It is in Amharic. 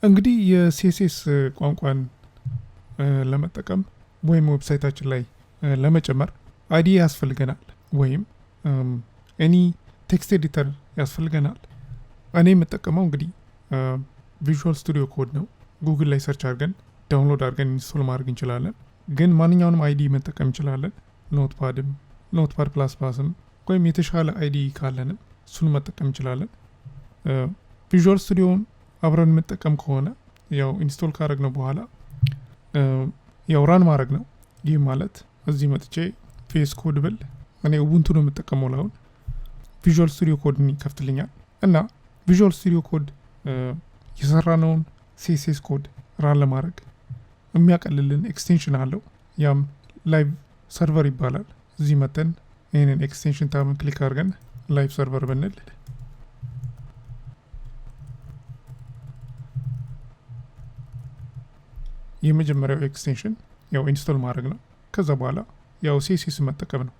እንግዲህ የሲኤስኤስ ቋንቋን ለመጠቀም ወይም ዌብሳይታችን ላይ ለመጨመር አይዲ ያስፈልገናል ወይም ኤኒ ቴክስት ኤዲተር ያስፈልገናል። እኔ የምጠቀመው እንግዲህ ቪዥዋል ስቱዲዮ ኮድ ነው። ጉግል ላይ ሰርች አድርገን ዳውንሎድ አድርገን ኢንስቶል ማድረግ እንችላለን። ግን ማንኛውንም አይዲ መጠቀም እንችላለን። ኖትፓድ ፕላስ ፕላስም ወይም የተሻለ አይዲ ካለንም እሱን መጠቀም እንችላለን። ቪዥዋል ስቱዲዮን አብረን የምጠቀም ከሆነ ያው ኢንስቶል ካደረግነው በኋላ ያው ራን ማድረግ ነው። ይህ ማለት እዚህ መጥቼ ፌስ ኮድ ብል እኔ ኡቡንቱ ነው የምጠቀመው ላሁን ቪዥዋል ስቱዲዮ ኮድን ይከፍትልኛል እና ቪዥዋል ስቱዲዮ ኮድ የሰራነውን ሲኤስኤስ ኮድ ራን ለማድረግ የሚያቀልልን ኤክስቴንሽን አለው። ያም ላይቭ ሰርቨር ይባላል። እዚህ መተን ይህንን ኤክስቴንሽን ታብን ክሊክ አድርገን ላይቭ ሰርቨር ብንል የመጀመሪያው ኤክስቴንሽን ያው ኢንስቶል ማድረግ ነው። ከዛ በኋላ ያው ሲኤስኤስ መጠቀም ነው።